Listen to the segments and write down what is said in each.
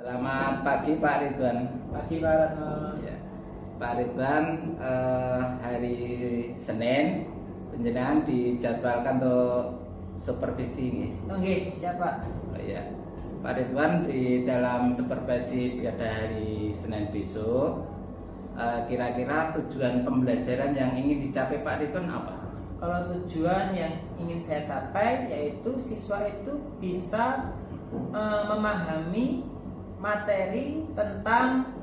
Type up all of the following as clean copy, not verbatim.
Selamat pagi Pak Ridwan. Pagi Pak Ratno. Ya. Pak Ridwan, hari Senin penjenengan dijadwalkan untuk supervisi. Oke, siapa? Oh iya. Pak Ridwan, di dalam supervisi pada hari Senin besok, kira-kira tujuan pembelajaran yang ingin dicapai Pak Ridwan apa? Kalau tujuan yang ingin saya capai yaitu siswa itu bisa memahami materi tentang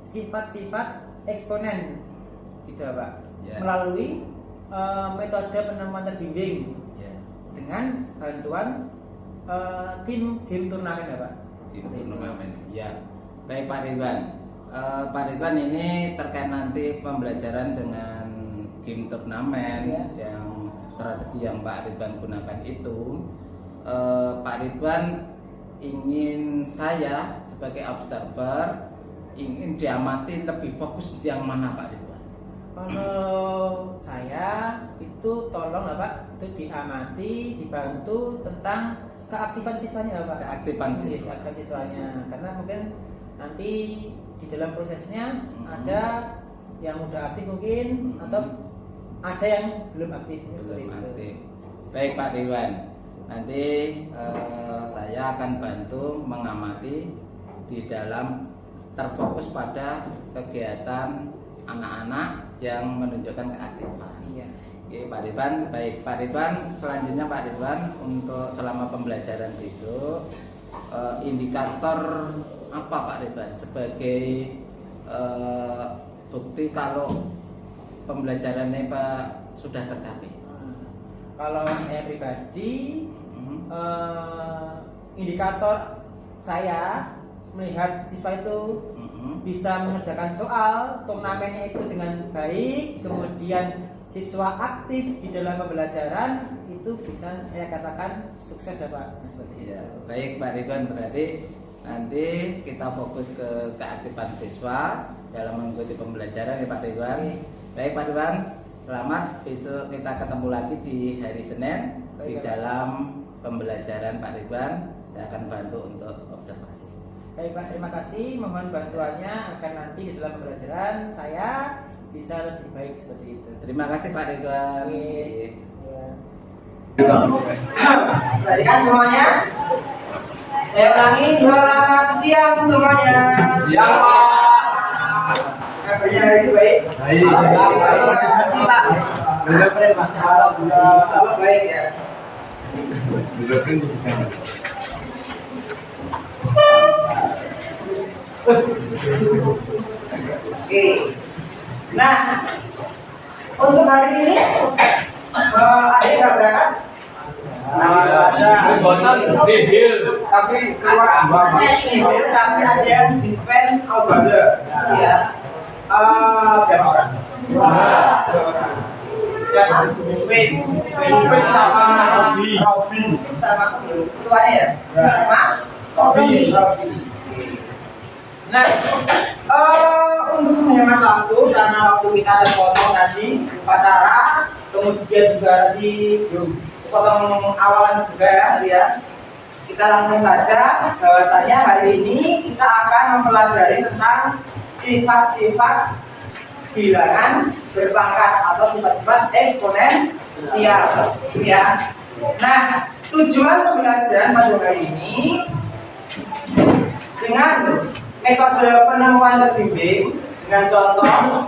sifat-sifat eksponen, gitu ya Pak, Ya. melalui metode penemuan terbimbing Ya. dengan bantuan tim game turnamen ya Pak. Tim turnamen. Ya. Baik Pak Ridwan. Pak Ridwan, ini terkait nanti pembelajaran dengan game turnamen Ya. yang strategi yang Pak Ridwan gunakan itu, Pak Ridwan ingin saya sebagai observer ingin diamati lebih fokus di yang mana Pak Ridwan? Kalau saya itu tolong lah Pak, itu diamati, dibantu tentang keaktifan siswanya Pak. Keaktifan siswa. Keaktifan siswanya, karena mungkin nanti di dalam prosesnya ada yang udah aktif mungkin atau ada yang belum aktif. Belum aktif. Baik Pak Ridwan, nanti saya akan bantu mengamati di dalam terfokus pada kegiatan anak-anak yang menunjukkan keaktifan. Iya. Oke Pak Ridwan, baik Pak Ridwan, selanjutnya Pak Ridwan untuk selama pembelajaran itu indikator apa Pak Ridwan sebagai bukti kalau pembelajarannya Pak sudah tercapai? Kalau saya pribadi, indikator saya melihat siswa itu bisa mengerjakan soal turnamennya itu dengan baik, kemudian siswa aktif di dalam pembelajaran, itu bisa saya katakan sukses ya Pak. Seperti itu. Ya, baik Pak Ridwan, berarti nanti kita fokus ke keaktifan siswa dalam mengikuti pembelajaran ya Pak Ridwan. Baik Pak Ridwan, selamat, besok kita ketemu lagi di hari Senin. Di dalam pembelajaran Pak Ridwan, saya akan bantu untuk observasi. Baik Pak, terima kasih. Mohon bantuannya agar nanti di dalam pembelajaran saya bisa lebih baik seperti itu. Terima kasih Pak Ridwan. Tadi kan semuanya. Saya ulangi, selamat siang semuanya. Siang Pak. Kabarnya hari ini baik? Baik. Baik Pak. Sudah friend Masya Allah. Selamat baik ya. Sudah friend di sini. Oke. Nah, untuk hari ini ada yang nggak berangkat? Ada Bihil. Tapi keluar tapi ada yang dispen outbound. Iya. Berapa orang? Dua orang. Siapa? Upin sama Robi. Sama tuanya ya? Sama Robi. Nah, untuk menghemat waktu karena waktu kita terpotong tadi upacara, kemudian juga dipotong awalan juga ya. Kita langsung saja bahwasanya hari ini kita akan mempelajari tentang sifat-sifat bilangan berpangkat atau sifat-sifat eksponensial ya. Nah, tujuan pembelajaran pada hari ini dengan metode penemuan terbimbing dengan contoh,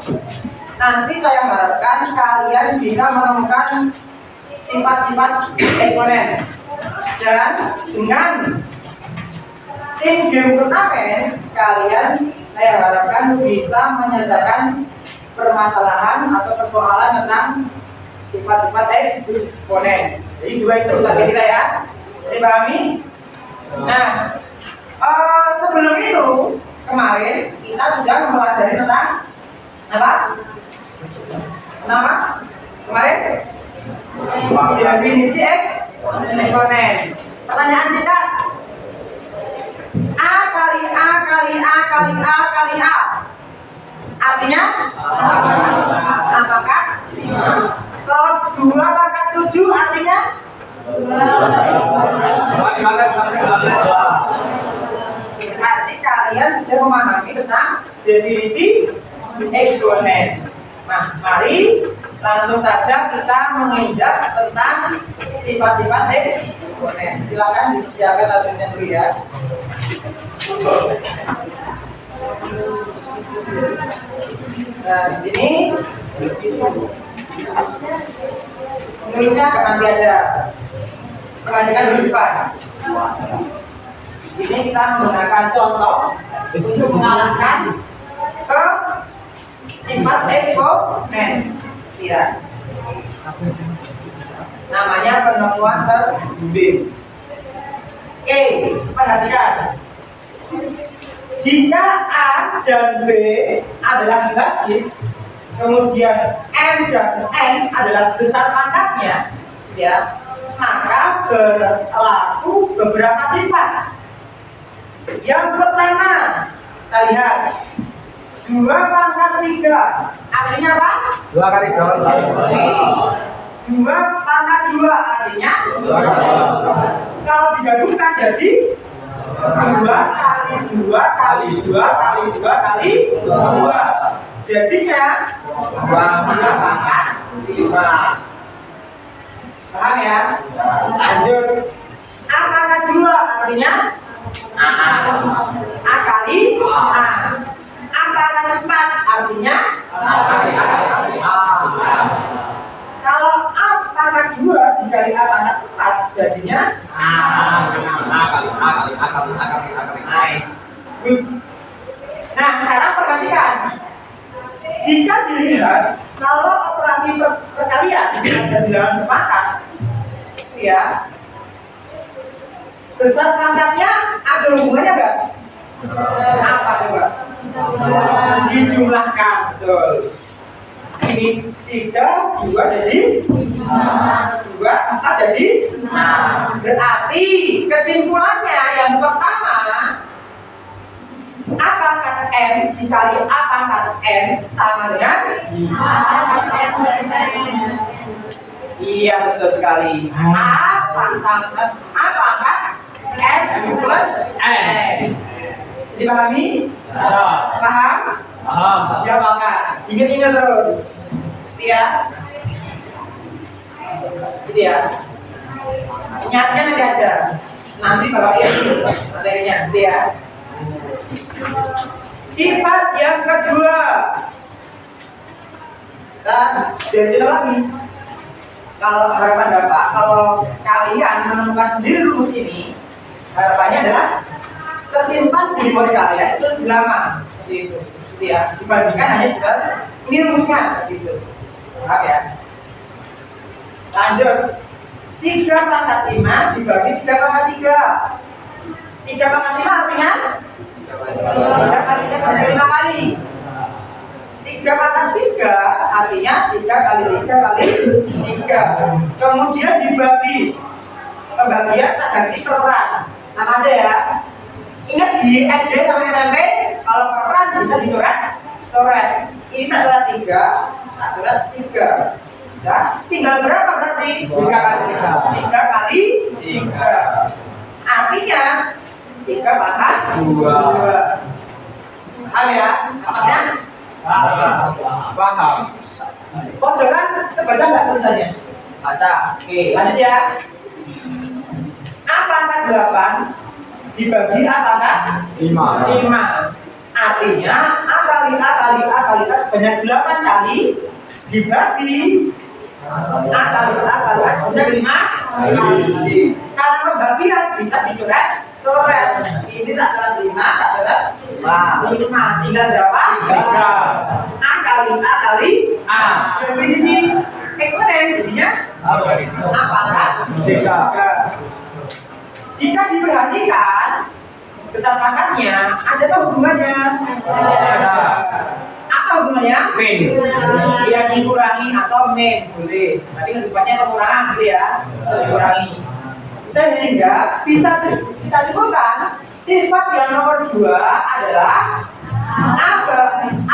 nanti saya harapkan kalian bisa menemukan sifat-sifat eksponen, dan dengan tim game turnamen kalian saya harapkan bisa menyelesaikan permasalahan atau persoalan tentang sifat-sifat eksponen. Jadi dua itu target kita ya, dipahami? Nah, sebelum itu kemarin kita sudah mempelajari tentang apa? Kenapa? Kemarin definisi eksponen. Pertanyaan singkat. A kali A kali A kali A kali A. Artinya? Apakah? Kalau 2 pangkat 7 artinya? Berarti kalian definisi eksponen. Nah, mari langsung saja kita menginjak tentang sifat-sifat eksponen. Silakan dipersiapkan tabelnya dulu ya. Nah, di sini tulisnya agak nanti aja. Perhatikan dulu depan. Di sini kita menggunakan contoh untuk mengarahkan ke sifat eksponen. Ya. Namanya penemuan terbimbing. Oke, perhatikan. Jika A dan B adalah basis, kemudian M dan N adalah besar pangkatnya, ya, maka berlaku beberapa sifat. Yang pertama, kita lihat 2 pangkat 3, artinya apa? 2 kali 2. 2 pangkat 2 artinya 2 kali 2. kalau digabungkan jadi 2 kali 2 kali 2 kali 2 kali 2. Jadinya 2 pangkat 5. Paham ya? Lanjut. A pangkat 2 artinya A kali A. A pangkat 4 artinya A kali A. kalau A pangkat 2 dikali A pangkat 4 jadinya A kali. nice. Good. Nah, sekarang perhatikan. Jika dilihat kalau operasi perkalian ada bilangan berpangkat, ya, besar pangkatnya ada hubungannya enggak? Apa coba? Dijumlahkan, betul. Ini 3, 2 jadi 2, 4 jadi 6. Berarti kesimpulannya yang pertama, A pangkat N dikali A pangkat N sama dengan iya, betul sekali. A pangkat N plus N. Jadi pahami? Paham? Paham. Ya, maka ingat-ingat terus. Ya. Gitu ya. Ingatnya nanti aja. Nanti Bapak lihat materinya, gitu ya. Sifat yang kedua. Dan dari lagi. Kalau harapan Bapak, kalau kalian menemukan sendiri rumus ini, harapannya adalah tersimpan di memori kalian itu lebih lama, gitu ya, dibandingkan hanya sekedar ini rumusnya, gitu. Paham ya? Lanjut. 3 pangkat 5 dibagi 3 pangkat 3. 3 pangkat 5 artinya 3 kali 3 sama 5 kali. 3 pangkat 3 artinya 3 kali 3 kali 3. Kemudian dibagi. Pembagian tak ganti peran. Sama aja ya. Ingat di SD sampai SMP kalau peran bisa dicoret. Ini tak coret 3, tak coret 3. Ya, tinggal berapa berarti? 3 kali 3. 3 kali 3. Artinya 3 pangkat 2. Paham ya? Maksudnya? Paham. Pojokan terbaca nggak tulisannya? Baca. Oke, lanjut ya. A pangkat 8 dibagi A pangkat 5. Artinya A kali A kali A kali A sebanyak 8 kali dibagi A kali A kali A sebanyak 5 kali. Karena pembagian bisa dicoret. Ini tak coret 5, tak coret 5. Tinggal berapa? 3. A kali A kali A. Definisi eksponen jadinya A pangkat 3. Jika diperhatikan besar pangkatnya ada tuh hubungannya. Apa hubungannya? Min. Ya, dikurangi atau min boleh. Tapi sifatnya pengurangan gitu ya, atau dikurangi. Sehingga bisa kita simpulkan sifat yang nomor 2 adalah A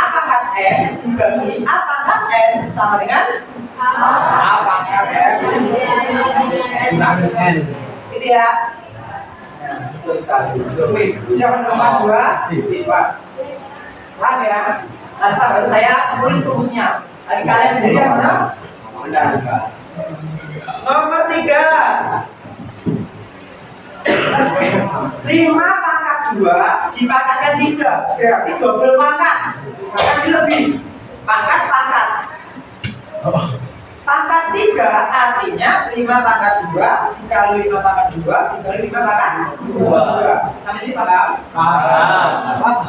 pangkat N dibagi A pangkat N sama dengan A pangkat N kurang N. gitu ya. Nah, betul sekali. Sudah menemukan 2 sifat. Paham ya? Tanpa baru saya tulis rumusnya. Bagi kalian sendiri yang mana? Nomor 3. 5 pangkat 2 dipangkatkan 3, berarti double pangkat. Bahkan lebih. Pangkat. Pangkat 3 artinya 5 pangkat 2 dikali 5 pangkat 2 dikali 5 pangkat 2. Sampai sini paham? Paham.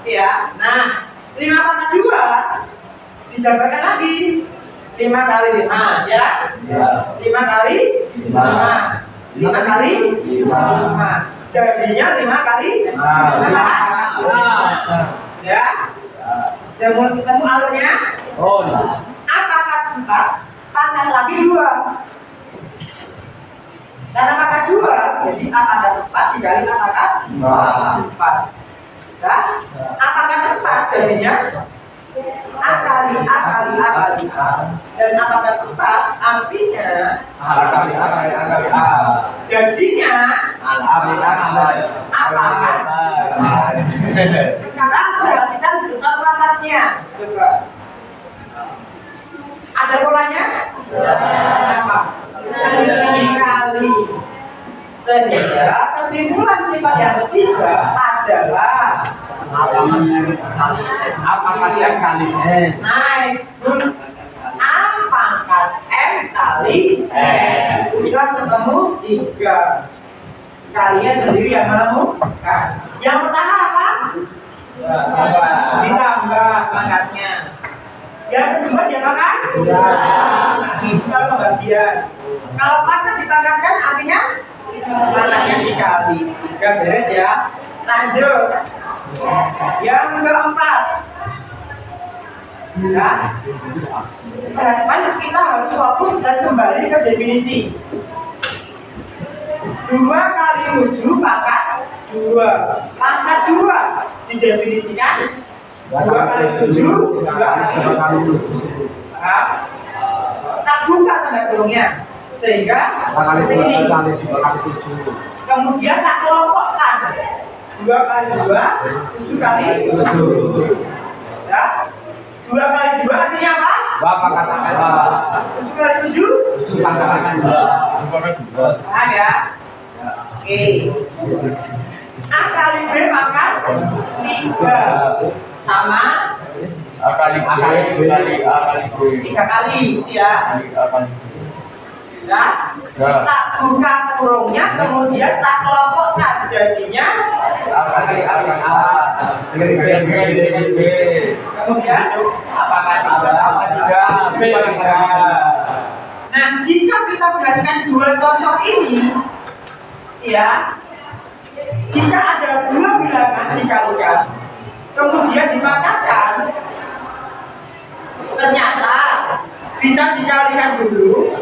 Iya. Nah, 5 pangkat 2 dijabarkan lagi. 5 kali 5 ya? 5 kali 5. 5 kali 5. Jadinya 5 kali 5. Ya? Dan mulai ketemu alurnya. Oh, A pangkat 4 pangkat lagi 2. Karena pangkat 2 jadi A pangkat 4 dikali A pangkat 4. Ya? A pangkat 4 jadinya A kali A kali A kali A. Dan A pangkat 4 artinya A kali A. jadinya A kali A pangkat. Sekarang perhatikan besar pangkatnya. Coba. Ada polanya? Apa? Dikali. Sehingga kesimpulan sifat yang ketiga adalah A pangkat M kali N. nice, good. A pangkat M kali N. Udah ketemu 3. Kalian sendiri yang menemukan. Yang pertama apa? Ditambah pangkatnya. Yang kedua diapakan? Kita pembagian. Kalau pangkat dipangkatkan artinya pangkatnya dikali 3. Beres ya. Lanjut. Yang keempat. Ya. Perhatikan kita harus fokus dan kembali ke definisi. 2 kali 7 pangkat 2. Pangkat 2 didefinisikan 2 kali 7 2 kali 7. Tak buka tanda kurungnya sehingga ini. Kemudian tak kelompokkan 2 kali 2 7 kali 7. Ya. 2 kali 2 artinya apa? 2 pangkat 7 kali 7 7 pangkat 2. Paham ya? Oke. A kali B pangkat 3 sama A kali B kali A kali B. 3 kali itu ya. A kali B. Ya. Tak buka kurungnya kemudian tak kelompokkan jadinya A kali A kali A. B. kemudian Apakah 3 B kali 3. nah jika kita perhatikan dua contoh ini ya, jika ada 2 bilangan dikalikan kemudian dipangkatkan ternyata bisa dikalikan dulu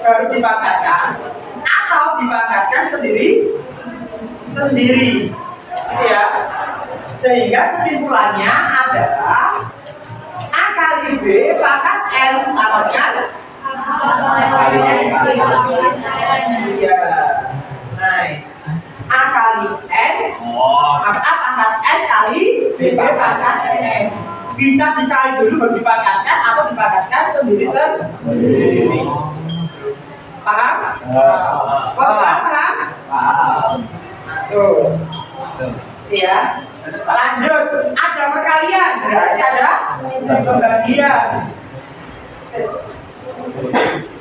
baru dipangkatkan atau dipangkatkan sendiri ya, sehingga kesimpulannya adalah A kali B pangkat N sama dengan iya, nice. A kali N maka A pangkat N kali B pangkat N bisa dikali dulu baru dipangkatkan atau dipangkatkan sendiri. Paham? Paham? Masuk. Iya. Lanjut. Ada perkalian, berarti ada pembagian.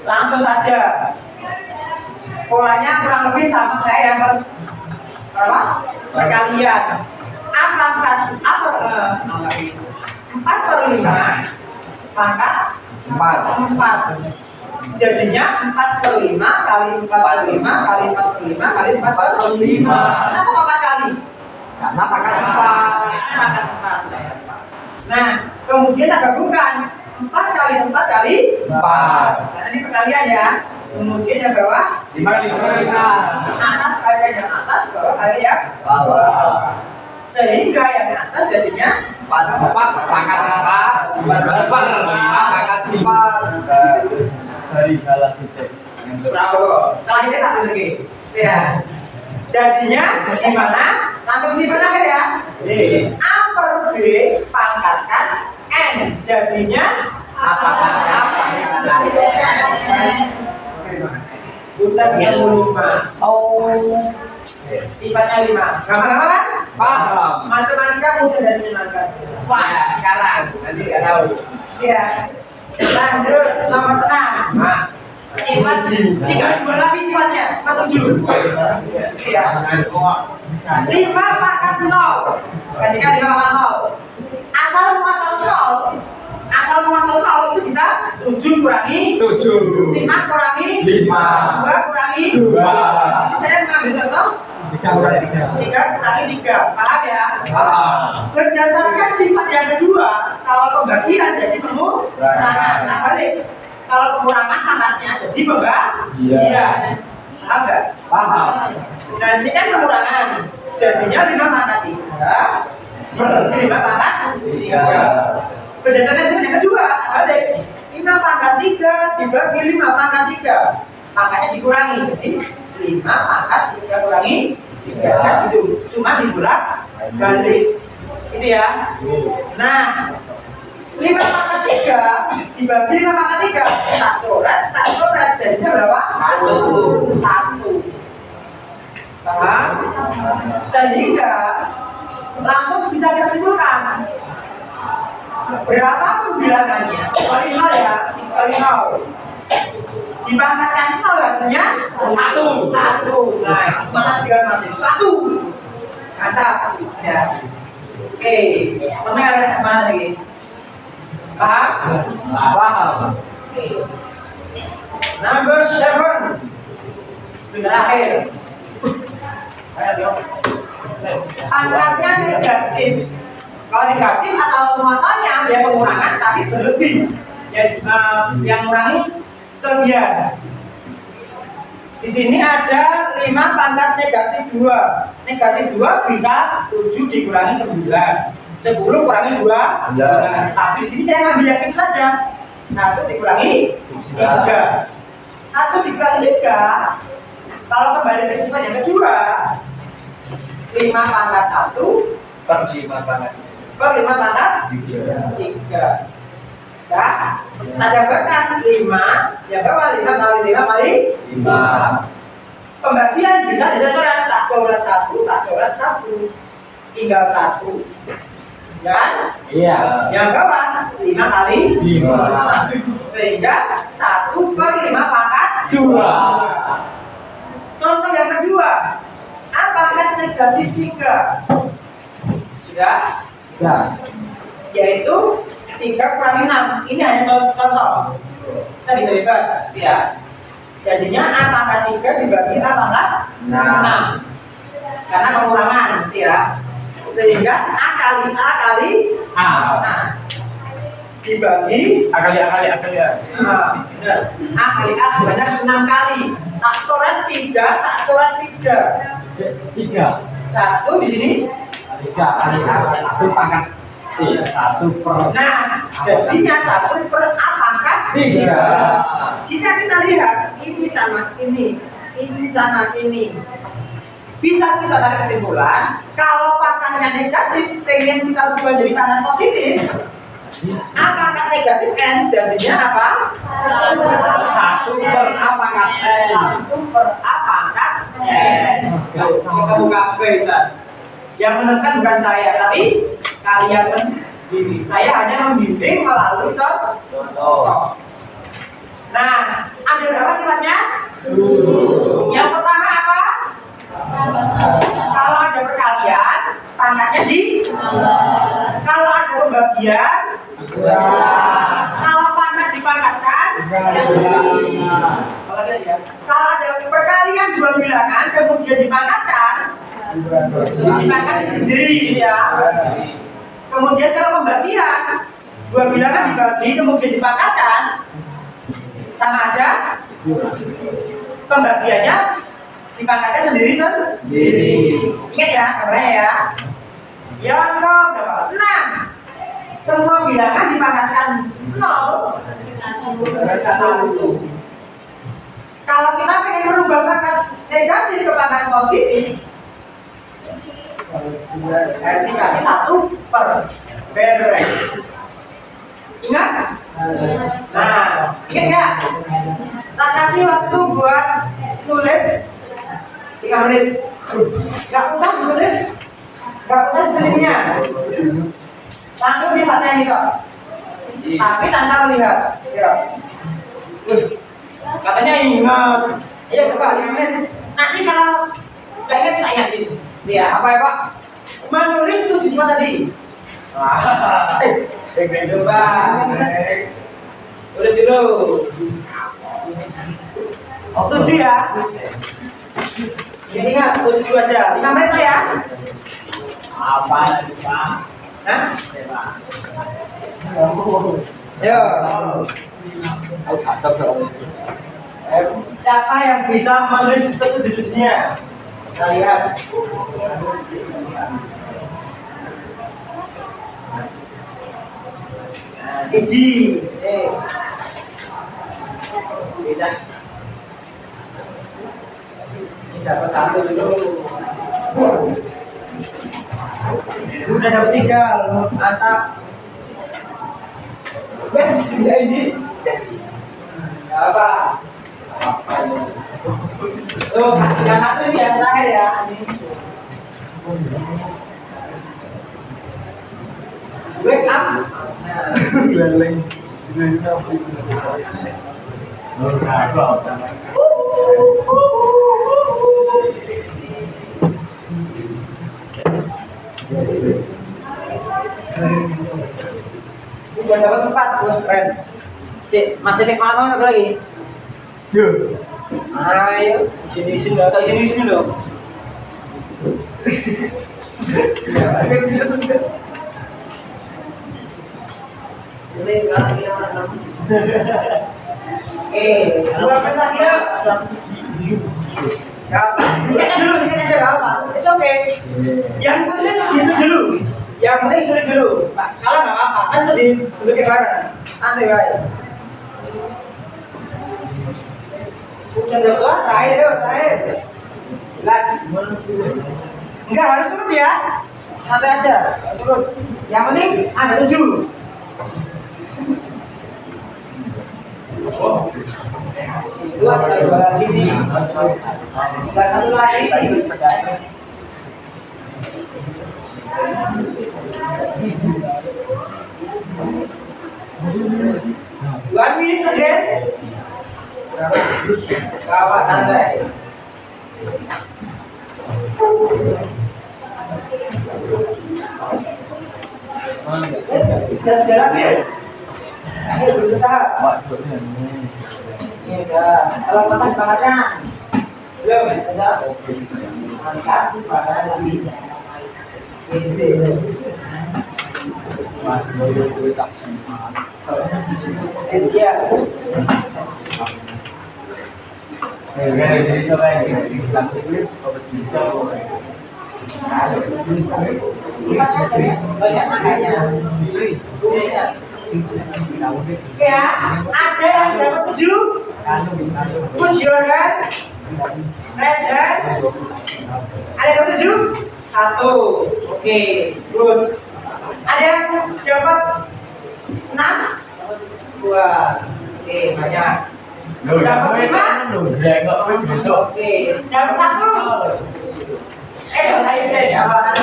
Langsung saja. Polanya kurang lebih sama kayak yang perkalian. A pangkat 4/5 pangkat 4. Jadinya 4/5 kali 4/5 kali 4/5 kali 4/5. Kenapa 4 kali? Karena pangkat 4. Nah, kemudian kita gabungkan 4 kali 4 kali 4. Karena ini perkalian ya. Kemudian yang bawah 5 kali 5. atas kali yang atas, bawah kali yang bawah. Sehingga yang atas jadinya 4 pangkat 4 pangkat 5. Dari salah titik. Bravo. Salah titik tak benar lagi. Ya. Jadinya gimana? Langsung simpan aja ya. A per B B pangkatkan N. Jadinya Apakah Buta 35. Oh, Sifatnya 5. Gampang kan? paham. Matematika mudah dan menyenangkan. Wah, sekarang nanti nggak tahu. Ya. Lanjut nomor 6. Nah, Sifat 32 lagi sifatnya. Sifat 7. Ya. 5 pangkat 0. Ketika 5 pangkat 0. Asal muasal 0. Asal muasal 0 itu bisa 7 kurangi 7 5 kurangi 5 2 kurangi 2 Ini saya mengambil contoh 3 kurangi 3 kurangi 3. Paham ya?3. Berdasarkan sifat yang kedua, kalau pembagian jadi pengurangan. Nah balik, kalau pengurangan pangkatnya jadi pembagian. Paham nggak? Paham. Nah ini kan pengurangan, jadinya 5 pangkat 3 per 5 pangkat 3. Berdasarkan sifat yang kedua, balik 5 pangkat 3 dibagi 5 pangkat 3, pangkatnya dikurangi, jadi 5 pangkat 3 kurangi 3 kan gitu. Cuma dibolak balik. Ini ya. Nah, 5 pangkat 3 dibagi 5 pangkat 3, tak coret jadinya berapa? 1. Paham? Sehingga langsung bisa kita simpulkan berapapun bilangannya, kali 0 ya, kali 0 dipangkatkan 0 hasilnya 1. Nah, semangat biar masih 1. Mantap ya. Oke, semangat ada semangat lagi. Paham? Paham. Oke. Number 7 terakhir. Angkanya negatif. Kalau negatif asal muasalnya dia pengurangan tapi berlebih. Yang mengurangi kelebihan. Di sini ada 5 pangkat negatif 2. Negatif 2 bisa 7 dikurangi 9. 10 kurangi 12. Tapi di sini saya ngambil yang kecil saja. 1 dikurangi 3. 1 dikurangi 3. Kalau kembali ke sifat yang kedua, 5 pangkat 1 Per 5 pangkat per 5 pangkat 3. Ya, kita jabarkan 5, ya berapa? 5 kali 5 kali 5. Pembagian bisa dicoret, tak coret 1, tak coret 1, tinggal 1. Ya kan? Iya. Yang berapa? 5 kali 5. Sehingga 1 per 5 pangkat 2. Contoh yang kedua, A pangkat negatif 3. Sudah? Ya. Yaitu 3 kurangi 6. Ini hanya contoh. Kita bisa bebas, ya. Jadinya A pangkat 3 dibagi A pangkat 6. Karena pengurangan, ya. Sehingga A kali A kali A. dibagi A kali ya. benar. A kali A sebanyak 6 kali. Tak coret 3, tak coret 3. 3. 1 di sini. 3 kali A. 1 pangkat 1 per. Nah, jadinya 1 per A pangkat 3. Jika kita lihat ini sama ini sama ini, bisa kita tarik kesimpulan kalau pangkatnya negatif, pengen kita ubah jadi pangkat positif. A pangkat negatif N jadinya apa? 1 per A pangkat N. 1 per A pangkat N. Kita buka bisa. Yang menentukan bukan saya, tapi kalian sendiri. Saya hanya membimbing melalui contoh. Nah, ada berapa sifatnya? Yang pertama apa? Kalau ada perkalian, pangkatnya di. Kalau ada pembagian, kalau pangkat dipangkatkan. Kalau ada perkalian dua bilangan kemudian dipangkatkan, dipangkat sendiri ya. Kemudian kalau pembagian dua bilangan dibagi kemudian dipangkatkan, sama aja. Pembagiannya dipangkatkan sendiri. Ingat ya gambarnya ya. Yang berapa? 6. Semua bilangan dipangkatkan 0 1. Kalau kita ingin merubah pangkat negatif ke pangkat positif, R dikali 1 per beres. Ingat? Nah, ingat nggak? Tak kasih waktu buat nulis 3 menit. Nggak usah tulis, nggak usah tulisnya. Langsung sifatnya ini kok. Tapi tanpa melihat. Ya. Katanya ingat. Iya coba 5 menit. Nanti kalau nggak ingat kita ingatin. Ya. Apa ya Pak? Menulis 7 sifat tadi. Coba. Tulis dulu. 7 ya. Ini ingat 7 aja. 5 menit ya. Apa lagi Pak? Hah? Yo. Siapa yang bisa menulis 7-7-nya? Kita lihat. Siji. Tidak. Ini dapat 1 dulu. Udah dapat 3, mantap. Ya ini. Apa? Tuh, yang 1 ini yang terakhir ya. Wake up. Udah dapat 4, keren. Cik, masih semangat apa lagi? Ayo, sini loh, atau sini loh. Dua menit lagi ya. Ingatnya dulu, ingat aja gak apa. It's okay. Yang penting itu dulu. Yang penting tulis dulu. Salah gak apa-apa, kan sedih. Duduknya bareng. Santai guys. Udah dua, terakhir. Jelas. Enggak harus surut ya. Santai aja, surut. Yang penting ada 7. Dua lagi nih. Tinggal 1 lagi. One minute again. Bawa santai. Jalan ya. Ayo berusaha. Ini udah. Kalau masak bangetnya. Belum, sudah. Mantap, banget lagi. Iya. Banyak makanya. Ya, ada yang dapat 7. Put your hand. Raise hand. Ada yang dapat 7? 1. Oke, good. Ada yang dapat 6? 2. Oke, banyak. Dapat 5? Oke, dapat 1? Tadi saya dapat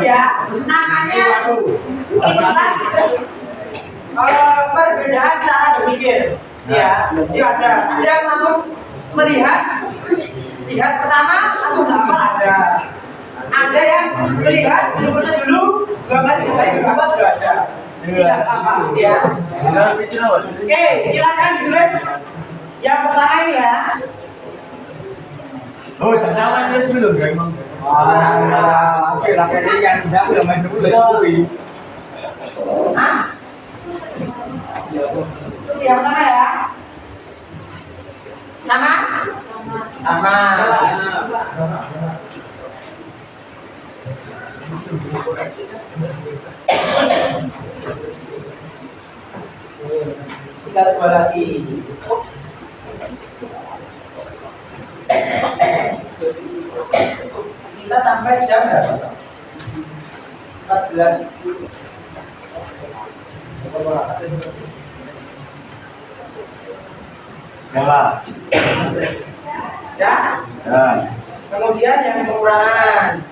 ya, namanya itulah perbedaan cara berpikir. Ya, itu aja. Ada yang langsung lihat pertama langsung hafal ada. Ada yang melihat dulu gambar itu saya berapa sudah ada. Tidak apa ya. Oke, silakan ditulis yang pertama ini ya. Oh, jangan tulis dulu, Bang. Oke, rakyat ini yang sedang udah main dulu kuwi. Hah? Yang pertama ya. Sama? Sama. Kita coba lagi. Kita sampai jam berapa? 14. Ya. Ya. Ya. Kemudian yang pengurangan.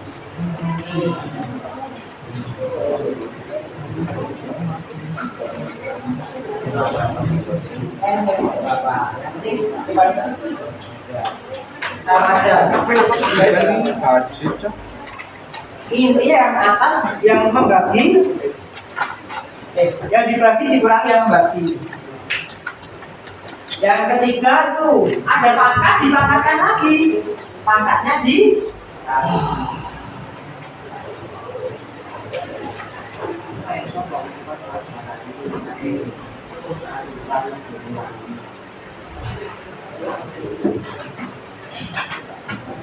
Sama aja. Ini yang atas yang membagi, yang dibagi dikurangi yang membagi. Yang ketiga itu ada pangkat, dipangkatkan lagi, pangkatnya di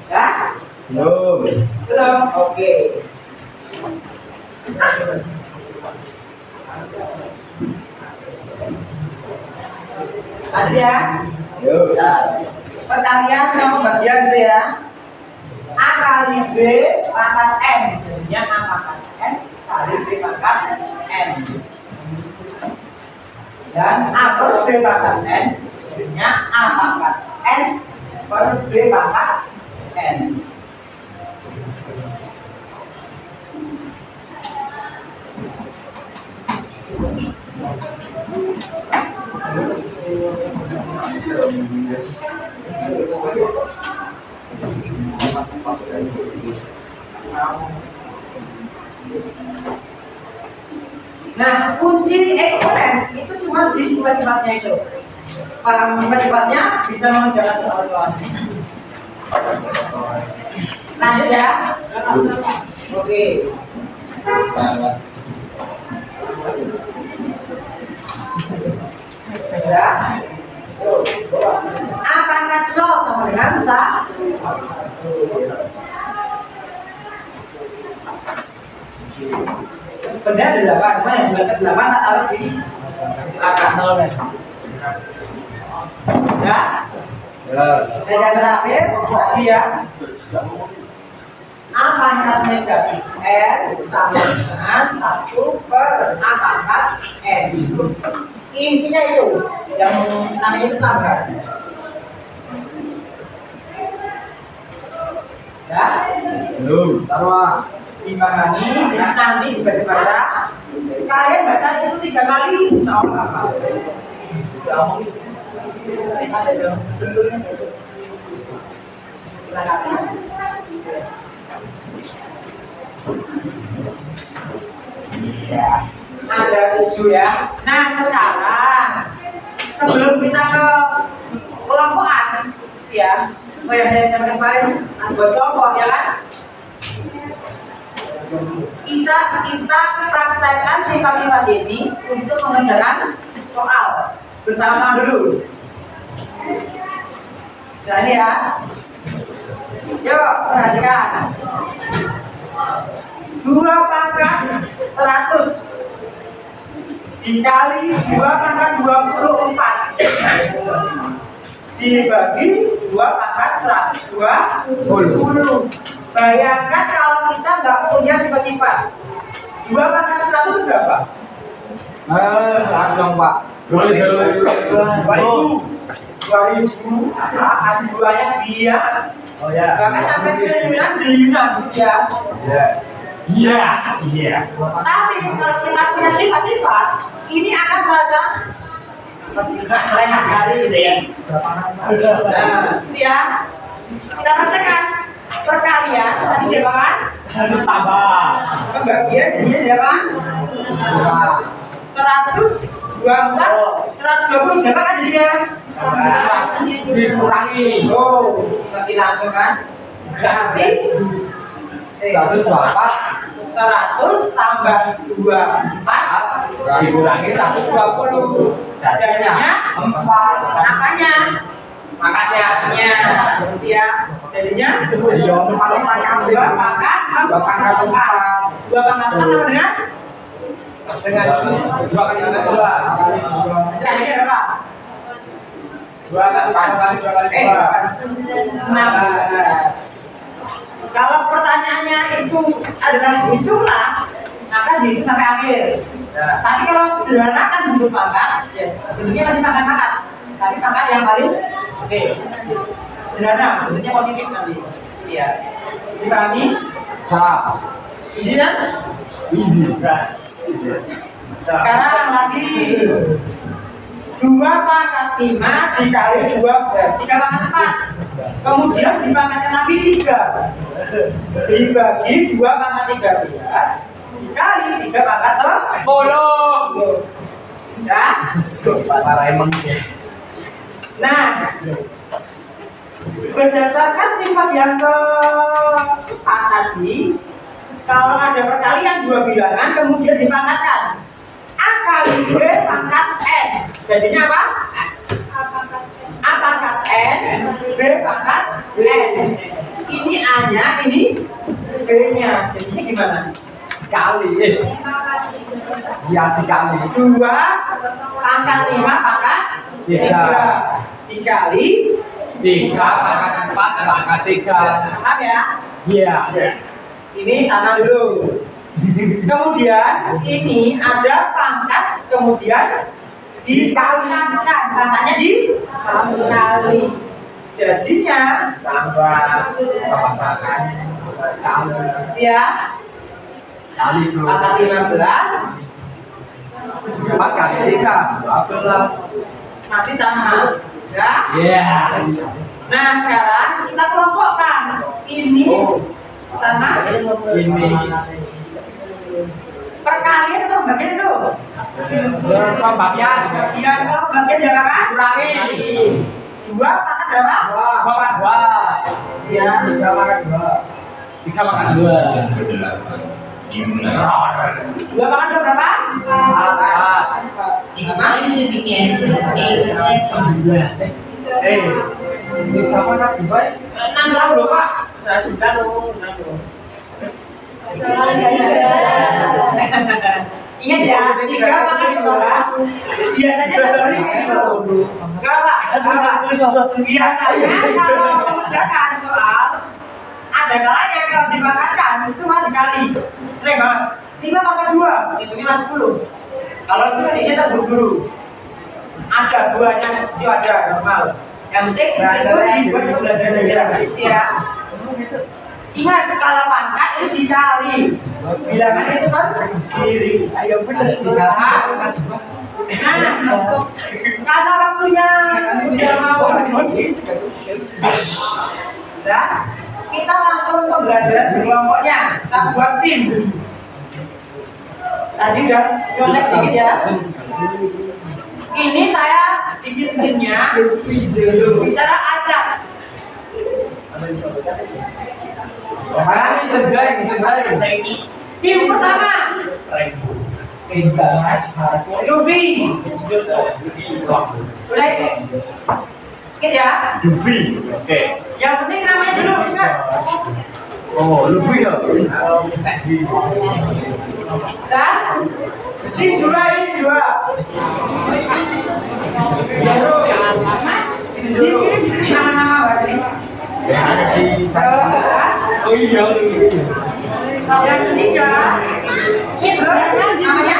ya? Belum. Belum? Oke. Ada ya? Yuk. Perkalian sama bagian itu ya. A kali B pangkat N. Jadinya A pangkat N kali B pangkat N. Dan A per B pangkat N. Jadinya A pangkat N per B pangkat N. Nah, kunci eksponen itu cuma di sifat-sifatnya itu. Paham sifat-sifatnya bisa mengerjakan soal-soal. Lanjut ya. Oke. Ya. A pangkat lo sama dengan sa. Benda 8, mana yang bulat 8 tak taruh di belakang. Ya. Dan yang terakhir tadi ya. A pangkat negatif N sama dengan 1 per A pangkat N. Intinya itu yang namanya itu tambah. Ya. Belum. Taruh timbangani, nanti dibaca-baca. Kalian baca itu 3 kali, insya Allah apa? Ya, ada 7 ya. Nah sekarang sebelum kita ke kelompokan, ya, sesuai yang saya sampaikan kemarin, buat kelompok ya kan? Bisa kita praktekkan sifat-sifat ini untuk mengerjakan soal bersama-sama dulu. Nah ini ya. Yuk perhatikan. 2 pangkat 100 dikali 2 pangkat 24 dibagi 2 pangkat 120. Bayangkan kalau kita nggak punya sifat-sifat. 2 pangkat 100 berapa? Dong Pak. 2000. Apaan 2-nya dia? Oh ya. Bahkan sampai triliunan ya. Iya. Iya. Tapi kalau kita punya sifat-sifat, ini akan terasa lain sekali gitu ya. Nah, itu ya. Kita praktekkan perkalian tadi dia kan? Tambah. Pembagian jadinya dia kan? 124, 120 berapa kan jadinya? Dikurangi. Oh, nanti langsung kan? Berarti 124 100 tambah 24 dikurangi 120. jadinya 4. apanya? Makanya. Berarti ya jadinya 2 2 pangkat 4 2 pangkat 4. 2 pangkat 4 sama dengan 2 kali 2. hasilnya berapa? 2 kali 2. 16. Kalau pertanyaannya itu adalah hitunglah, akan dihitung sampai akhir. Tapi kalau sederhana kan bentuk pangkat, ya bentuknya masih pangkat-pangkat. Tapi pangkat yang paling oke. Sederhana, bentuknya positif nanti. Iya. Dipahami? Sah. Easy kan? Easy. Sekarang lagi 2 pangkat 5 dikali 2 3 pangkat 4. Kemudian dipangkatkan lagi 3 dibagi 2 pangkat 13 dikali 3 pangkat 10. Ya? Para emang. Nah, berdasarkan sifat yang keempat tadi, kalau ada perkalian 2 bilangan kemudian dipangkatkan A kali B pangkat N, jadinya apa? A pangkat N, B pangkat N. Ini A nya, ini B nya, jadinya gimana? Dikali. Ya dikali. 2 pangkat 5 pangkat 3 dikali 3 pangkat 4 pangkat 3. paham ya? Iya. Ini sama dulu. Kemudian ini ada pangkat, kemudian dipangkatkan, pangkatnya dikali. Jadinya Tambah pemasangan. ya Kali bro. pangkat 15 4 kali 3 12. nanti sama. Ya. Iya. Nah sekarang kita kelompokkan ini sama Ini perkalian atau pembagian itu? pembagian. Pembagian, kalau pembagian jangan kan? Kurangi 2 pangkat berapa? 2 pangkat 2. Ya. 3 pangkat 2. 3 pangkat 2. 2 pangkat 2 berapa? 4. Ini kapan nak dibayar? 6 loh Pak. Saya sudah loh, Ingat ya, 3 pangkat 2 biasanya terbalik itu. Enggak Pak, biasanya kalau mengerjakan soal ada kalanya kalau dipangkatkan itu masih dikali. Sering banget. 5 pangkat 2 hitungnya masih 10. Kalau itu hasilnya terburu-buru. Ada 2-nya itu aja normal. Yang penting itu dibuat pembelajaran aja. Ya. Ingat kalau pangkat itu dikali. Bilangan itu sendiri. Ayo benar. Nah, karena waktunya udah mau habis, ya, kita langsung pembelajaran di kelompoknya. Kita buat tim. Tadi udah nyontek dikit ya. Ini saya bikin timnya secara acak. Tim pertama Luffy. Boleh? Ingat ya? Luffy. Oke. Yang penting namanya dulu, ingat. Oh, Luffy ya. Dan tim 2 ini 2. Ini nama-nama baris. Oh iya. Yang ketiga, ini namanya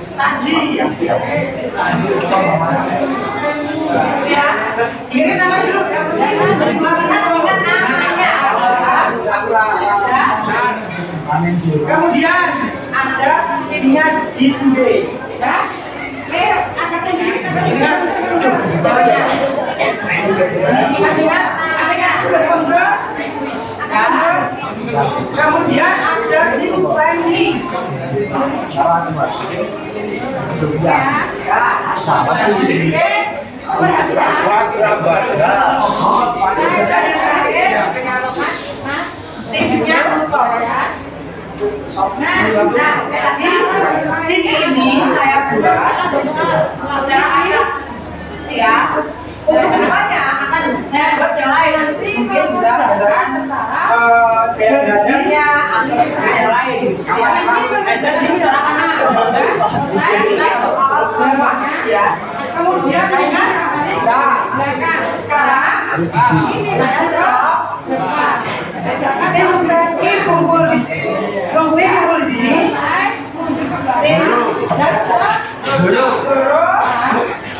Sanji. Ya, ini nama dulu. Ingat namanya. Kemudian ada ininya Jinbe. Ya, ada ingat namanya. Ingat namanya. Kemudian ada Jinfengi. Timnya Usop ya. Nah, tim ini saya buat secara acak ya. Untuk kedepannya akan saya buat yang lain. Mungkin bisa menggunakan belajarnya atau yang lain. Jadi secara anak saya nilai soal kedepannya ya. Kemudian dengan sekarang ini saya Jangan yang berarti kumpul di sini. Kumpul di sini. Guru.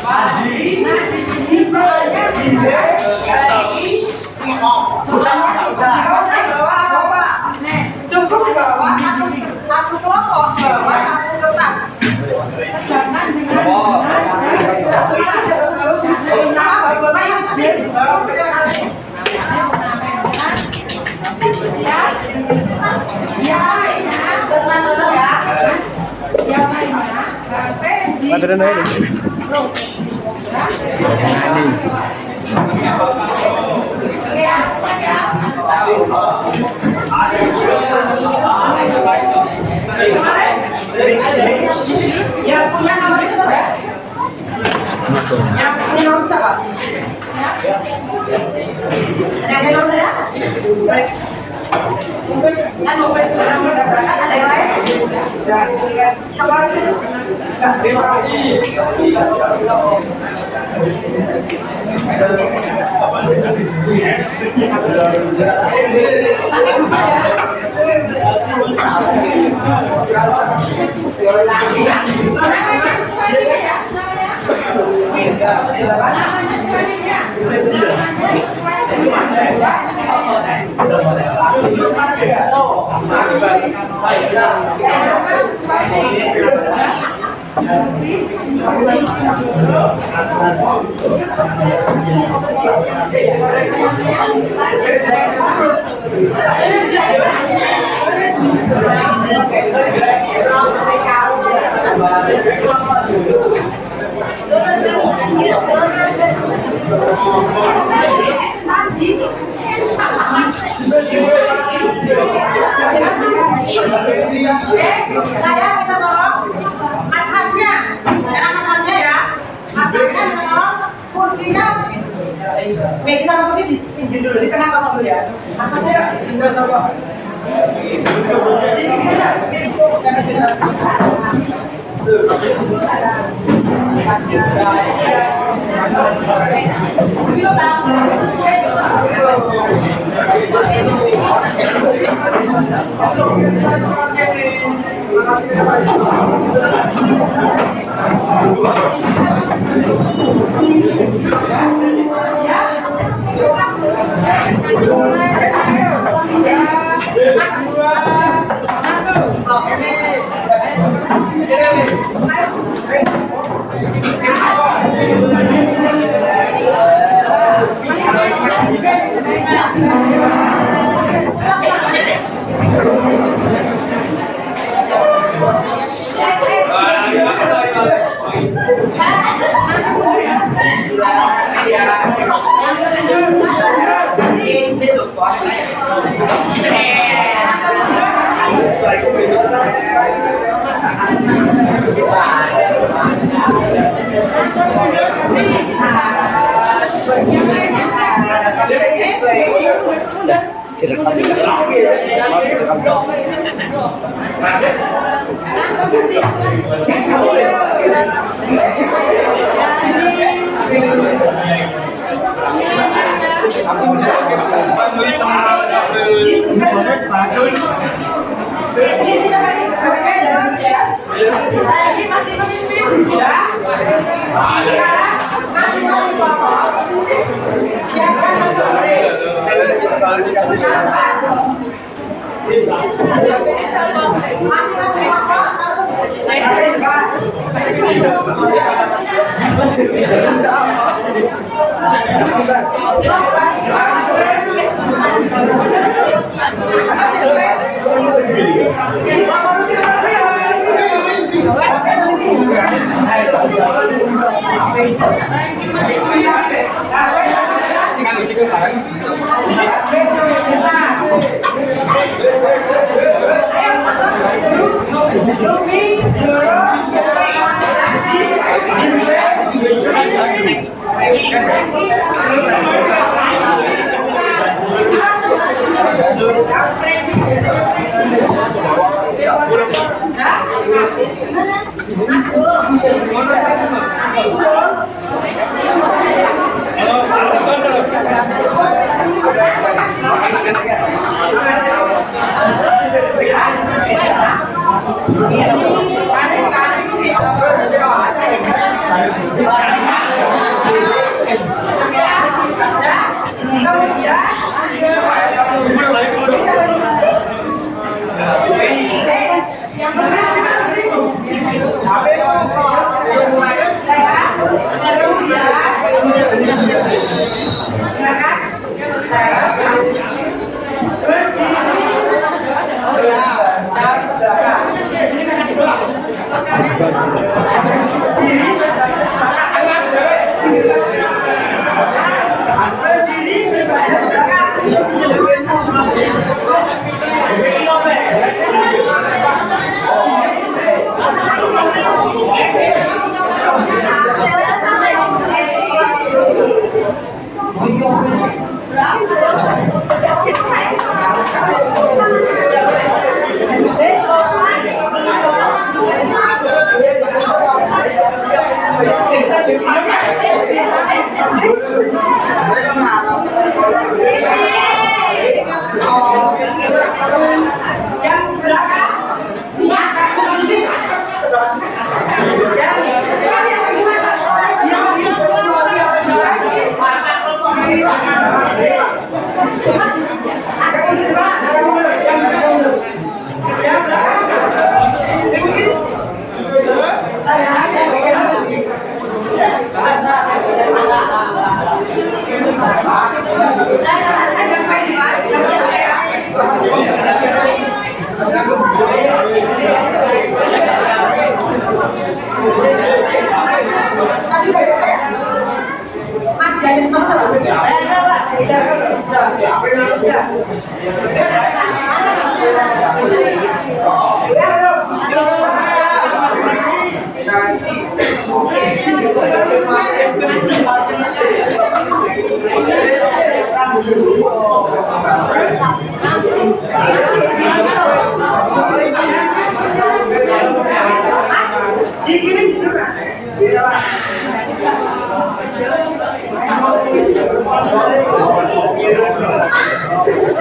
Padi. Cukup bawa satu kelompok, bawa satu kertas. Jangan yang punya nomor itu ya? Yang punya nomor siapa? Ada nomor saya? Kan nomor berangkat ada yang lain? Siapa itu? Saya minta tolong Mas Hasnya, sekarang Mas Hasnya ya. Mas Hasnya tolong kursinya meja sama kursi pinjam dulu di tengah kosong dulu ya. Mas Hasnya pinjam dulu.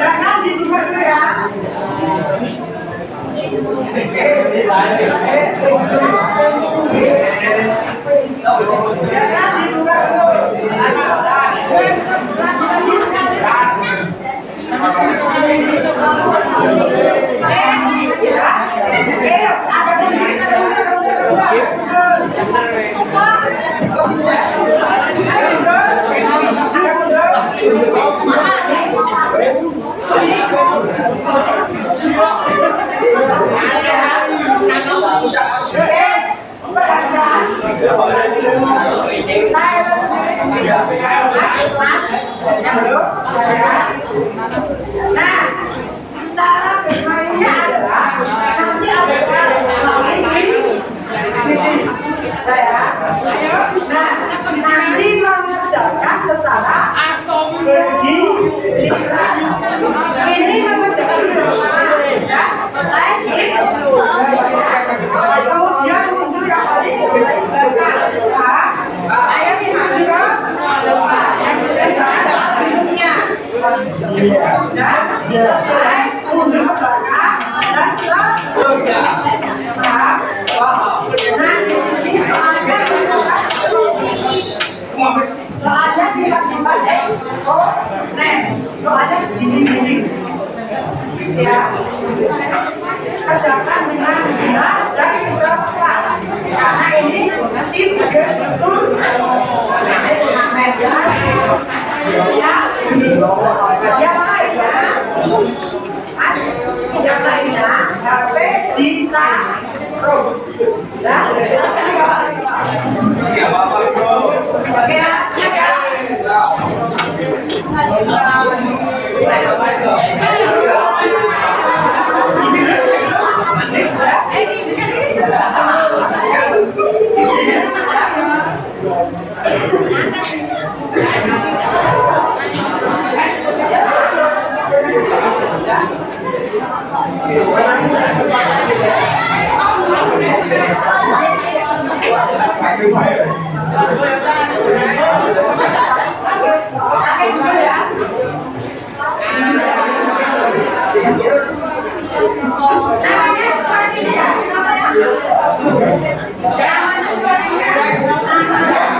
Jangan dibuka dulu ya. Nah, cara bermainnya adalah nanti ada saya. Nah, nanti mengerjakan secara bagi ini mengerjakan ya, selesai itu. Kemudian untuk yang tadi saya minta juga yang sudah saya bentuknya. Dan selesai untuk membaca dan seterusnya. Nanti soalnya tidak simpan soalnya gini ya, kerjakan dengan benar dan juga tepat karena ini tim betul sampai ya yang lainnya yang lainnya HP ditaruh ya, siap ya. Namanya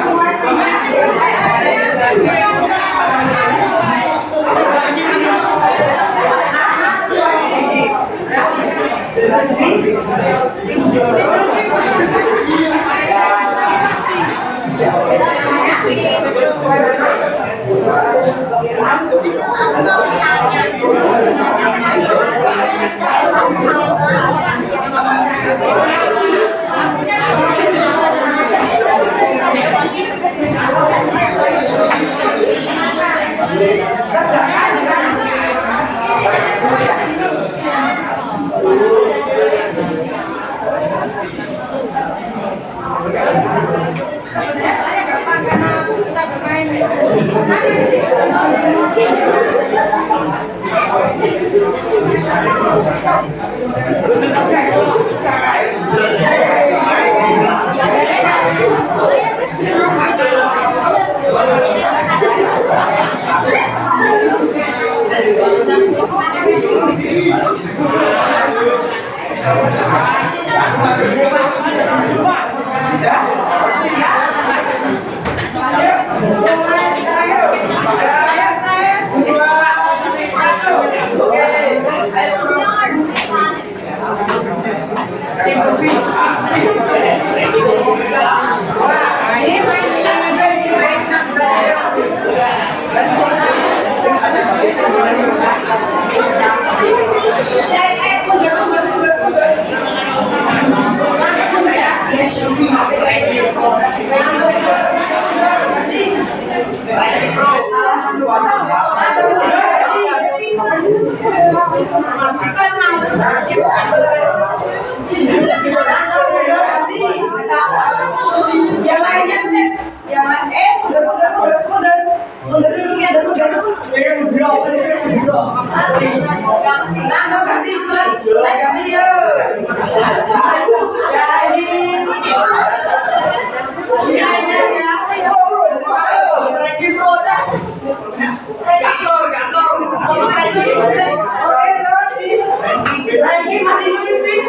Kerjakan dengan saya gampang karena kita bermain. Yang lainnya, yang langsung ganti, saya ganti ya. Masih memimpin. Frankie masih memimpin.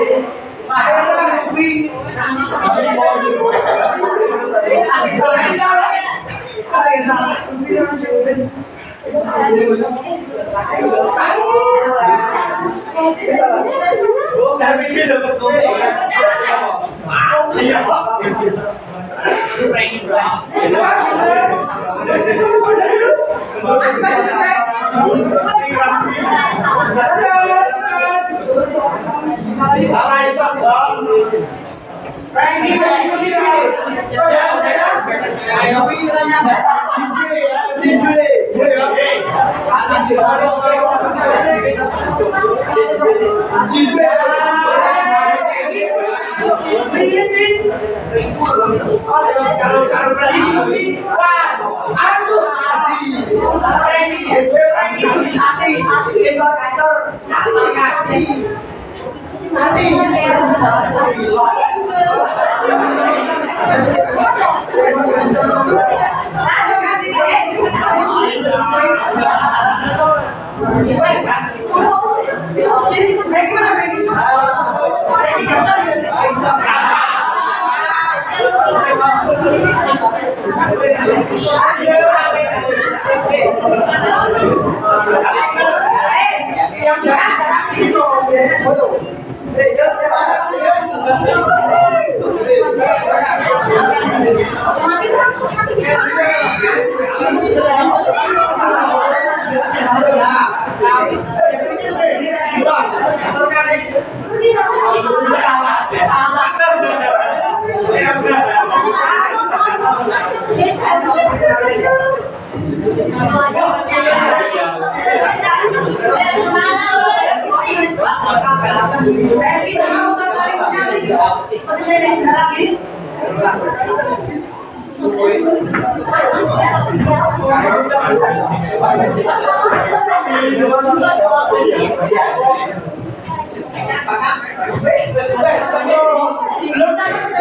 Saudara-saudara,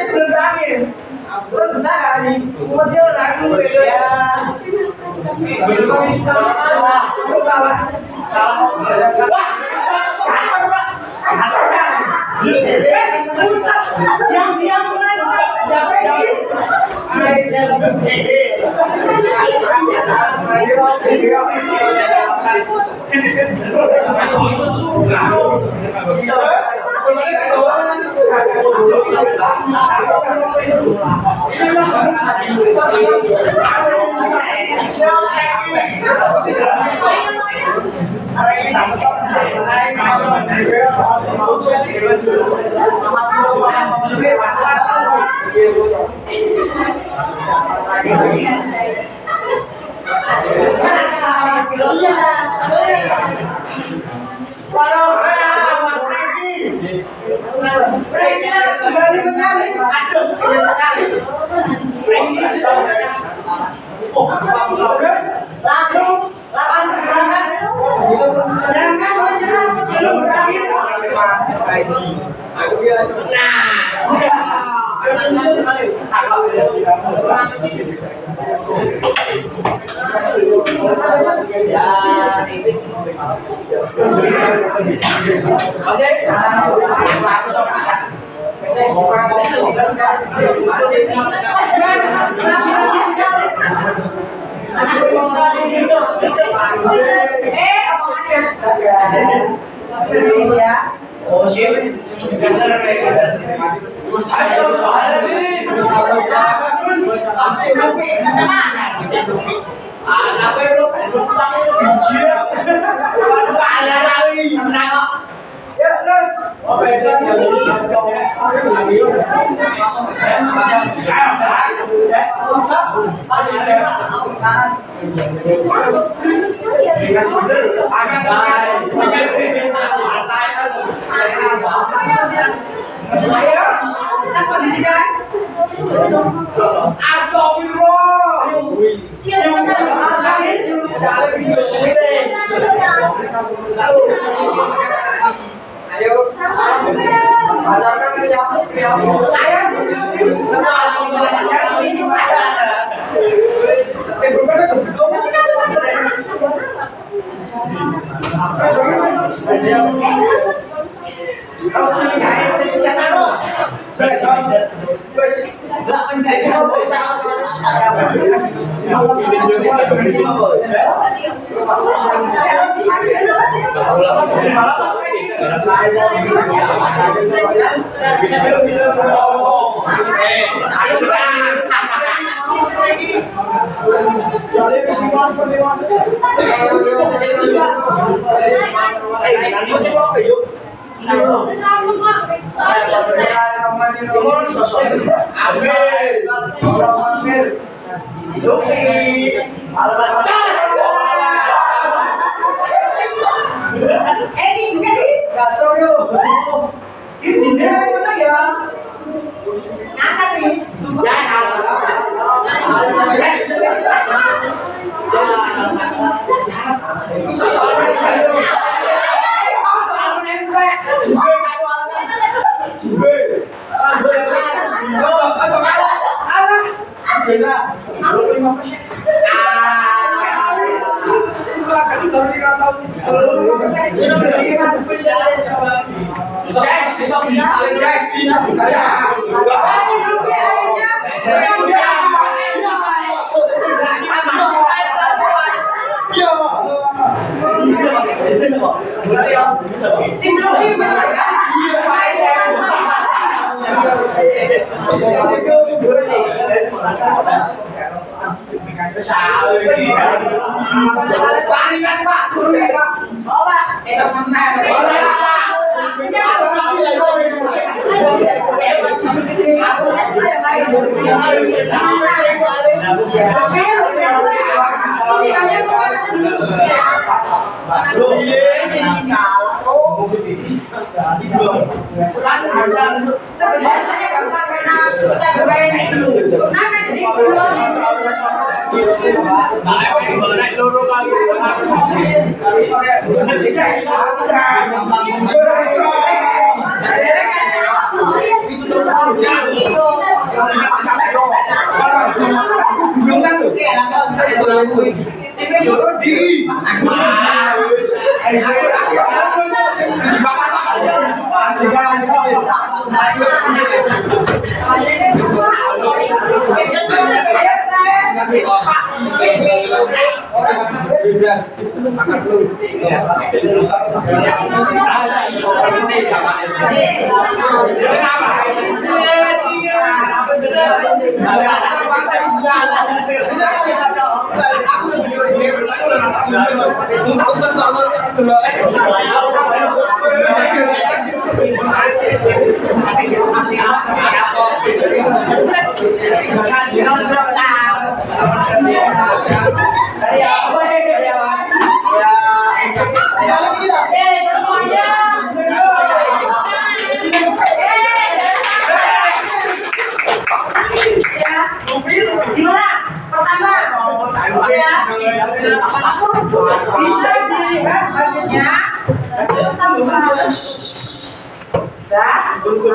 belum berakhir. Terus besar kali. Kemudian lagu ya. Salah. Wah, yang dia mengajak Oh, siap.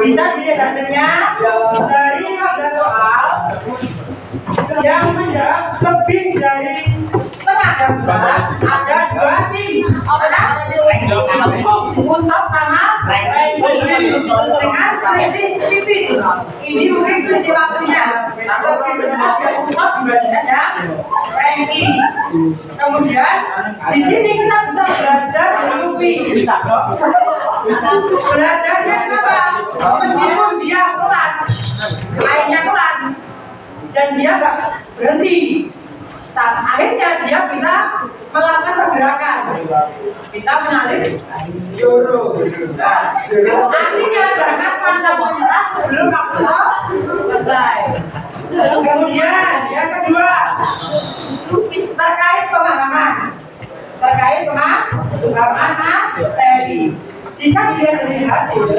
Bisa dilihat hasilnya dari 15 soal. yang menjawab lebih dari setengah gambar ada 2 tim. Musab sama dengan selisih tipis. Ini mungkin selisih waktunya. Lebih benar ya Musab dibandingkan yang Rengki. Kemudian di sini kita bisa belajar menupi. Belajarnya kenapa? Meskipun dia pelan, mainnya pelan, dan dia nggak berhenti. Akhirnya dia bisa melakukan pergerakan, bisa menarik juru. Artinya jangan panjang pentas sebelum waktu selesai. Kemudian yang kedua terkait pemahaman materi. Jika dilihat dari hasil,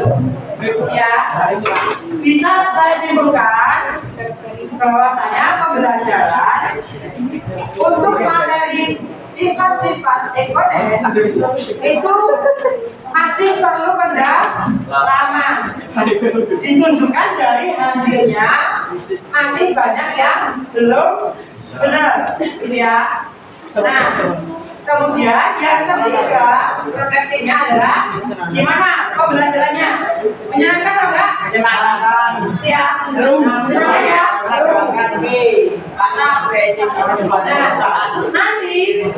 ya bisa saya simpulkan bahwasanya pembelajaran untuk materi sifat-sifat eksponen itu masih perlu pendalaman. Ditunjukkan dari hasilnya masih banyak yang belum benar, ya. Nah, kemudian yang ketiga refleksinya adalah gimana pembelajarannya, menyenangkan atau enggak? Menyenangkan. Ya, seru. Menyenangkan ya. Seru. Nanti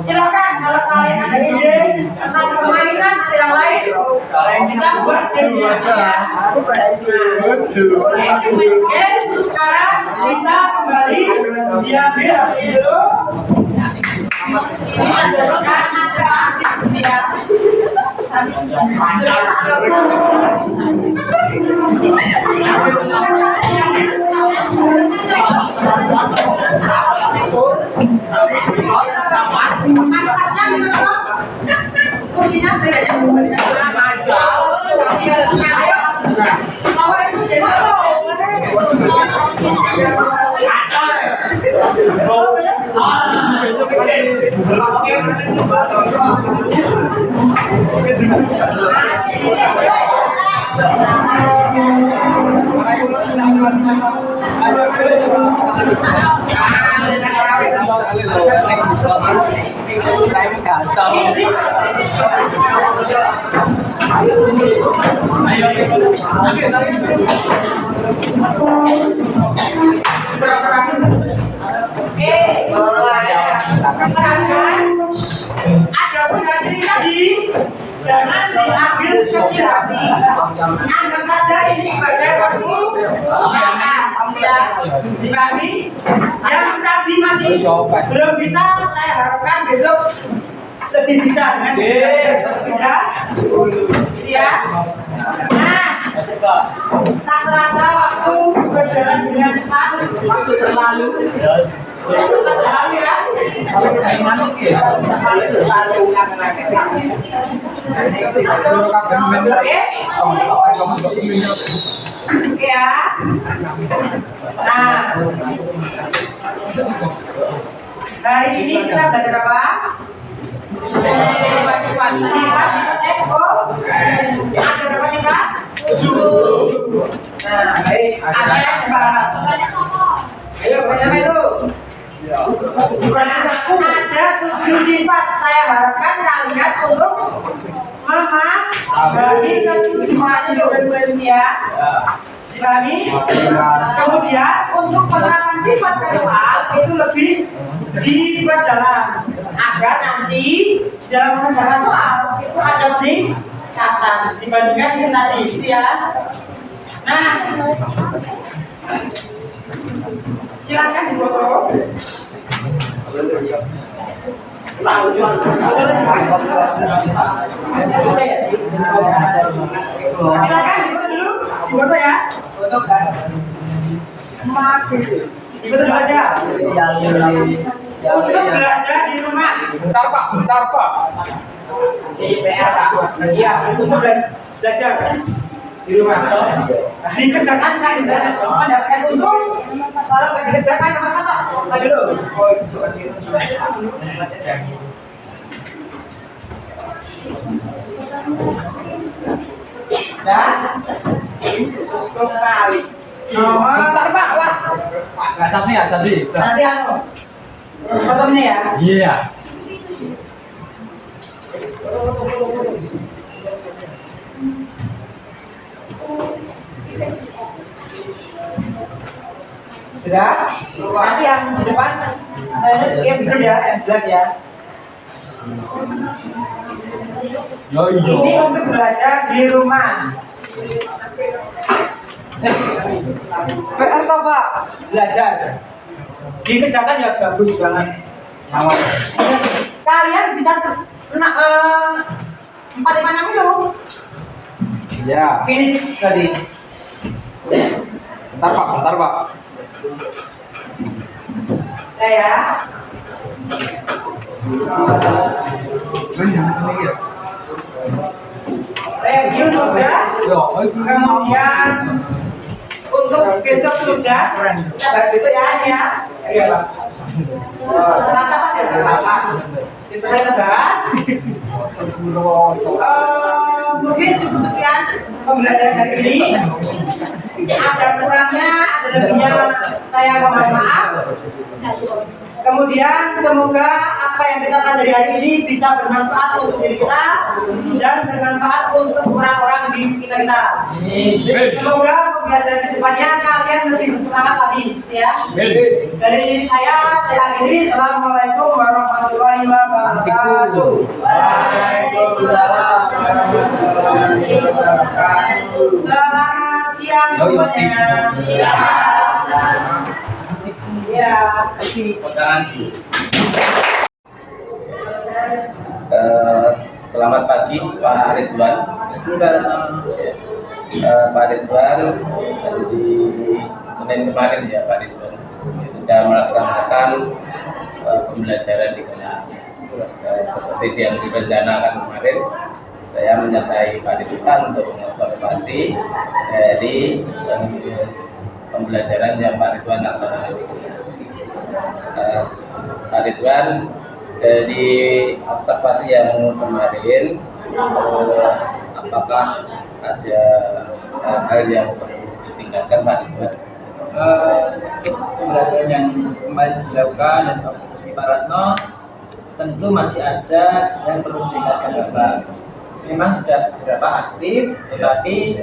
silakan kalau kalian ada ide tentang permainan atau yang lain, kita buat gamenya ya. Oke, sekarang bisa kembali diambil dulu. Ini menunjukkan ya. Masaknya gimana? Kursinya bedanya itu jadi ada fondasi tadi, jangan diambil kecil hati. Anggap saja ini sebagai waktu ya, dibagi. Yang tadi masih belum bisa, saya harapkan besok lebih bisa dengan berbeda, ya. Nah, tak terasa waktu berjalan dengan cepat, waktu berlalu. Berlalu ya. Oke ya. Nah, hari ini kita belajar apa? Sifat expo. Ada berapa sifat? 7. Nah, baik. Ada yang paham? Ayo, baca itu. Ada 7 sifat. Saya harapkan kalian untuk memahami ke-7 itu ya. Dipahami? Kemudian untuk penerapan sifat ke soal itu lebih diperdalam agar nanti dalam mengerjakan soal itu ada peningkatan dibandingkan yang tadi, gitu ya. Nah, silakan difoto. Silakan dulu, difoto ya. Difoto dulu aja. Untuk belajar di rumah. Bentar Pak. Di PR Pak. Iya, untuk belajar di rumah. Dikerjakan kan, mendapatkan untung. Kalau nggak dikerjakan apa-apa, ayo dulu. Dan cukup kali. Bentar Pak, wah. Nah, satu ya, satu. Nanti anu. Fotonya ya. Iya. Sudah? Nanti yang di depan yang betul ya, yang jelas ya. Yo yo. Ini untuk belajar di rumah. PR toh, Pak. Belajar. Dikerjakan ya bagus banget. Nama. Kalian bisa 4-5 minum. Iya. Finish tadi. Bentar, Pak. Ya. Review sudah. Yo, Kemudian untuk besok sudah. Kita bahas besok ya ini ya. Iya Pak. Terasa pas ya? Pas. Besok kita bahas. Mungkin cukup sekian pembelajaran hari ini. Ada kurangnya, ada lebihnya, saya mohon maaf. Kemudian semoga apa yang kita pelajari hari ini bisa bermanfaat untuk diri kita dan bermanfaat untuk orang-orang di sekitar kita. Semoga pembelajaran kedepannya kalian lebih bersemangat lagi, ya. Dari saya akhiri. Assalamualaikum warahmatullahi wabarakatuh. Waalaikumsalam warahmatullahi wabarakatuh. Selamat siang semuanya. Ya. Selamat pagi Pak Ridwan. Pak Ridwan, di Senin kemarin ya Pak Ridwan sudah melaksanakan pembelajaran di kelas. Seperti yang direncanakan kemarin, saya menyertai Pak Ridwan untuk mengobservasi dari pembelajaran yang Pak Ridwan laksanakan di kelas. Pak Ridwan, dari observasi yang kemarin, apakah ada hal-hal yang perlu ditingkatkan Pak Ridwan? Untuk pembelajaran yang kemarin dilakukan dan observasi Pak Ratno, tentu masih ada yang perlu ditingkatkan Bapak. Memang sudah beberapa aktif, tetapi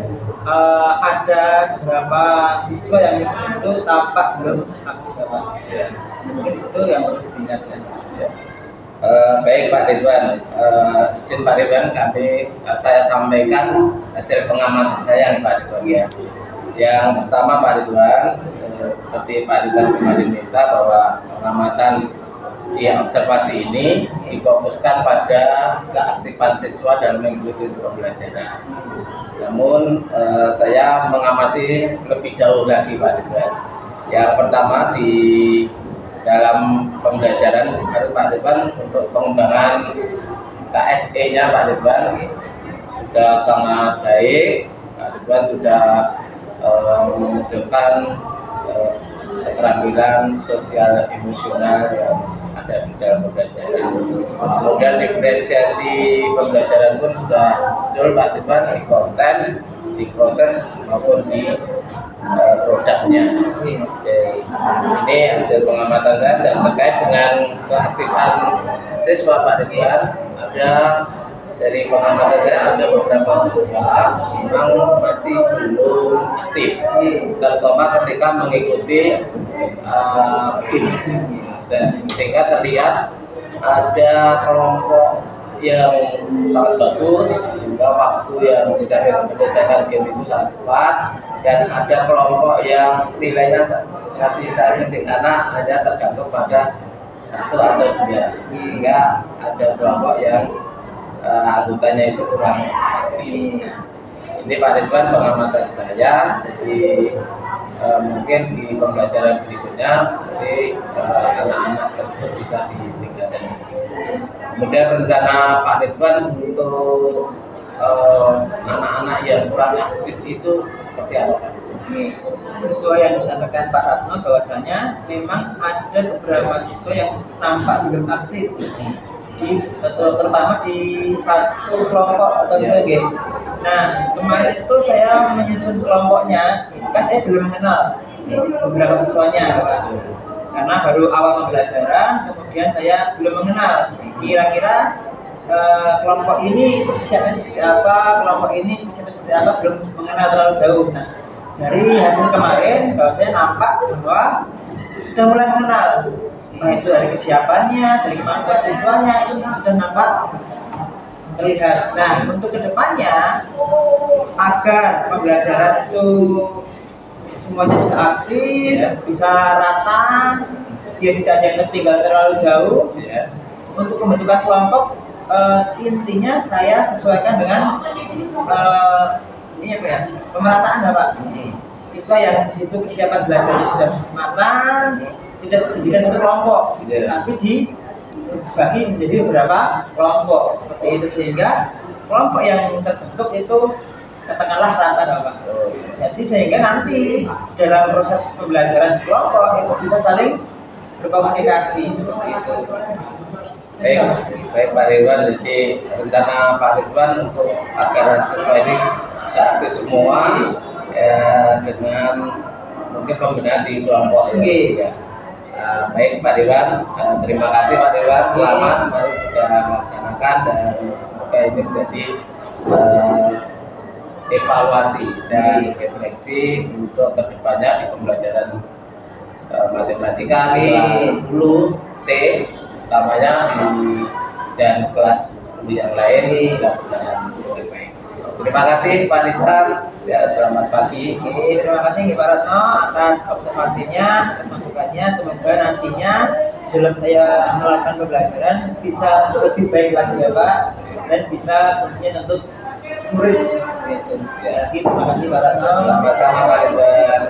ada beberapa siswa yang di situ tampak belum aktif Bapak. Mungkin itu yang perlu ditingkatkan. Baik Pak Ridwan, izin Pak Ridwan saya sampaikan hasil pengamatan saya Pak Ridwan. Yang pertama Pak Ridwan, seperti Pak Ridwan kemarin minta bahwa pengamatan di observasi ini difokuskan pada keaktifan siswa dalam mengikuti pembelajaran. Namun saya mengamati lebih jauh lagi Pak Ridwan. Yang pertama di dalam pembelajaran Pak Ridwan untuk pengembangan KSE-nya Pak Ridwan sudah sangat baik. Pak Ridwan sudah menunjukkan keterampilan sosial emosional yang ada di dalam pembelajaran. Kemudian diferensiasi pembelajaran pun sudah muncul Pak Ridwan di konten, di proses maupun di produknya. Ini hasil pengamatan saya dan terkait dengan keaktifan siswa Pak Ridwan, ada dari pengamatan saya ada beberapa siswa memang masih belum aktif, terutama ketika mengikuti game. Sehingga terlihat ada kelompok yang sangat bagus, hingga waktu yang dicapai untuk menyelesaikan game itu sangat cepat, dan ada kelompok yang nilainya masih sangat kecil karena hanya tergantung pada satu atau dua, sehingga ada kelompok yang anggotanya itu kurang aktif. Ini Pak Ridwan pengamatan saya, jadi mungkin di pembelajaran berikutnya nanti anak-anak tersebut bisa ditingkatkan. Kemudian rencana Pak Ridwan untuk anak-anak yang kurang aktif itu seperti apa Pak? Sesuai yang disampaikan Pak Ratno bahwasanya memang ada beberapa siswa yang tampak belum aktif. terutama di satu kelompok atau gitu ya. Nah kemarin itu saya menyusun kelompoknya, kan saya belum mengenal beberapa siswanya karena baru awal pembelajaran, kemudian saya belum mengenal kira-kira kelompok ini itu kesiapannya seperti apa, kelompok ini spesialnya seperti apa, belum mengenal terlalu jauh. Nah dari hasil kemarin bahwa saya nampak bahwa sudah mulai mengenal. Nah itu dari kesiapannya, dari kemampuan siswanya itu sudah nampak terlihat. Nah untuk kedepannya agar pembelajaran itu semuanya bisa aktif, bisa rata, biar tidak ada yang tertinggal terlalu jauh. Untuk pembentukan kelompok intinya saya sesuaikan dengan ini apa ya, pemerataan Pak. Siswa yang di situ kesiapan belajarnya sudah matang, tidak dijadikan satu kelompok, tapi dibagi menjadi beberapa kelompok seperti itu, sehingga kelompok yang terbentuk itu katakanlah rata Bapak. Jadi sehingga nanti dalam proses pembelajaran di kelompok itu bisa saling berkomunikasi seperti itu. Baik Pak Ridwan, jadi rencana Pak Ridwan untuk agar siswa ini bisa aktif semua dengan mungkin pembinaan di kelompok ini. Baik Pak Ridwan, terima kasih Pak Ridwan, selamat baru sudah melaksanakan dan semoga ini menjadi evaluasi dan refleksi untuk kedepannya di pembelajaran matematika kelas 10C utamanya dan kelas yang lain bisa berjalan dengan baik. Terima kasih Pak Ridwan, ya selamat pagi. Terima kasih Pak Ratno atas observasinya, atas masukannya. Semoga nantinya dalam saya melakukan pembelajaran bisa lebih baik lagi ya Pak, dan bisa tentunya untuk murid. Terima kasih Pak Ratno. Sama-sama Pak Ridwan.